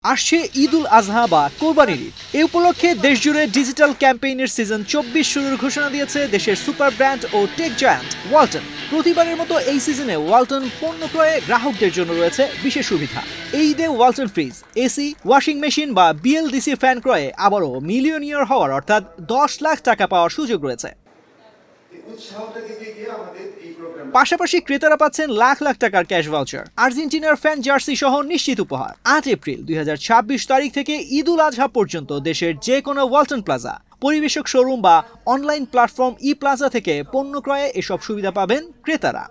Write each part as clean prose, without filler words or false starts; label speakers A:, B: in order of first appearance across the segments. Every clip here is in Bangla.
A: আসছে ঈদুল আজহা বা কোরবানির ঈদ। এই উপলক্ষে দেশজুড়ে ডিজিটাল ক্যাম্পেইনের সিজন ২৪ শুরুর ঘোষণা দিয়েছে দেশের সুপার ব্র্যান্ড ও টেক জায়ান্ট ওয়ালটন। প্রতিবারের মতো এই সিজনে ওয়ালটন পণ্য ক্রয়ে গ্রাহকদের জন্য রয়েছে বিশেষ সুবিধা। এই ঈদে Walton fridge, AC, washing machine বা বিএলডিসি ফ্যান ক্রয়ে আবারও মিলিয়নিয়ার হওয়ার অর্থাৎ ১০ লাখ টাকা পাওয়ার সুযোগ রয়েছে। পাশাপাশি ক্রেতারা পাচ্ছেন লাখ লাখ টাকার ক্যাশ ভাউচার, আর্জেন্টিনার ফ্যান জার্সি সহ নিশ্চিত উপহার। ৮ এপ্রিল ২০২৬ তারিখ থেকে ঈদুল আজহা পর্যন্ত দেশের যে কোনো ওয়ালটন প্লাজা, পরিবেশক শোরুম বা অনলাইন প্ল্যাটফর্ম ই প্লাজা থেকে পণ্য ক্রয়ে এসব সুবিধা পাবেন ক্রেতারা।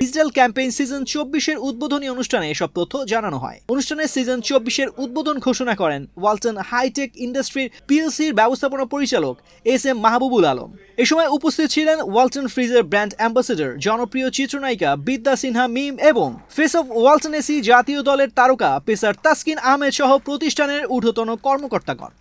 A: ডিজিটাল ক্যাম্পেইন সিজন ২৪-এর উদ্বোধনী অনুষ্ঠানে এসব তথ্য জানানো হয়। অনুষ্ঠানে সিজন ২৪-এর উদ্বোধন ঘোষণা করেন ওয়ালটন হাইটেক ইন্ডাস্ট্রি পিএলসির ব্যবস্থাপনা পরিচালক এস এম মাহবুবুল আলম। এ সময় উপস্থিত ছিলেন ওয়ালটন ফ্রিজের ব্র্যান্ড অ্যাম্বাসেডর, জনপ্রিয় চিত্রনায়িকা বিদ্যা সিনহা মিম এবং ফেস অফ ওয়ালটন এসি জাতীয় দলের তারকা পেসার তাসকিন আহমেদ সহ প্রতিষ্ঠানের ঊর্ধ্বতন কর্মকর্তাগণ।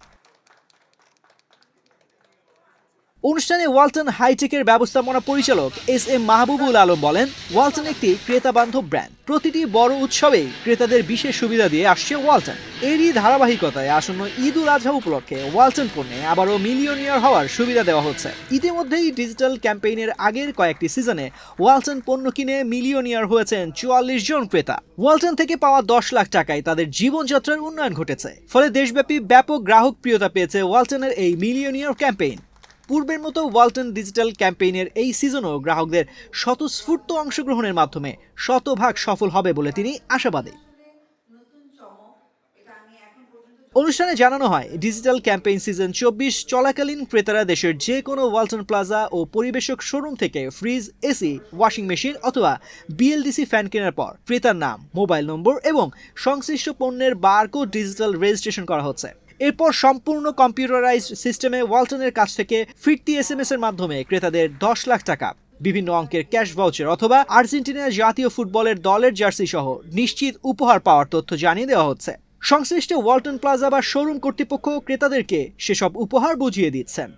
A: অনুষ্ঠানে ওয়ালটন হাইটেকের ব্যবস্থাপনা পরিচালক এস এম মাহবুবুল আলম বলেন, ওয়ালটন একটি ক্রেতা বান্ধব ব্র্যান্ড। প্রতিটি বড় উৎসবেই ক্রেতাদের বিশেষ সুবিধা দিয়ে আসছে ওয়ালটন। এরই ধারাবাহিকতায় আসন্ন ঈদুল আজহা উপলক্ষে ওয়ালটন পণ্যে আবারও মিলিয়নিয়ার হওয়ার সুবিধা দেওয়া হচ্ছে। ইতিমধ্যেই ডিজিটাল ক্যাম্পেইনের আগের কয়েকটি সিজনে ওয়ালটন পণ্য কিনে মিলিয়নিয়ার হয়েছেন ৪৪ জন ক্রেতা। ওয়ালটন থেকে পাওয়া ১০ লাখ টাকায় তাদের জীবনযাত্রার উন্নয়ন ঘটেছে। ফলে দেশব্যাপী ব্যাপক গ্রাহক প্রিয়তা পেয়েছে ওয়ালটনের এই মিলিয়নিয়ার ক্যাম্পেইন। পূর্বের মতো ওয়ালটন ডিজিটাল ক্যাম্পেইনের এই সিজনও গ্রাহকদের স্বতঃস্ফূর্ত অংশগ্রহণের মাধ্যমে শতভাগ সফল হবে বলে তিনি আশাবাদী। অনুষ্ঠানে জানানো হয়, ডিজিটাল ক্যাম্পেইন সিজন ২৪ চলাকালীন ক্রেতারা দেশের যে কোনো ওয়ালটন প্লাজা ও পরিবেশক শোরুম থেকে ফ্রিজ, এসি, ওয়াশিং মেশিন অথবা বিএলডিসি ফ্যান কেনার পর ক্রেতার নাম, মোবাইল নম্বর এবং সংশ্লিষ্ট পণ্যের বারকোড ডিজিটাল রেজিস্ট্রেশন করা হচ্ছে। এরপর সম্পূর্ণ কম্পিউটারাইজড সিস্টেমে ওয়ালটনের কাছ থেকে ফিরতি এসএমএস এর মাধ্যমে ক্রেতাদের ১০ লাখ টাকা, বিভিন্ন অঙ্কের ক্যাশ ভাউচার অথবা আর্জেন্টিনার জাতীয় ফুটবলের দলের জার্সি সহ নিশ্চিত উপহার পাওয়ার তথ্য জানিয়ে দেওয়া হচ্ছে। সংশ্লিষ্ট ওয়ালটন প্লাজা বা শোরুম কর্তৃপক্ষ ক্রেতাদেরকে সেসব উপহার বুঝিয়ে দিচ্ছেন।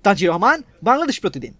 A: তাজির রহমান, বাংলাদেশ প্রতিদিন।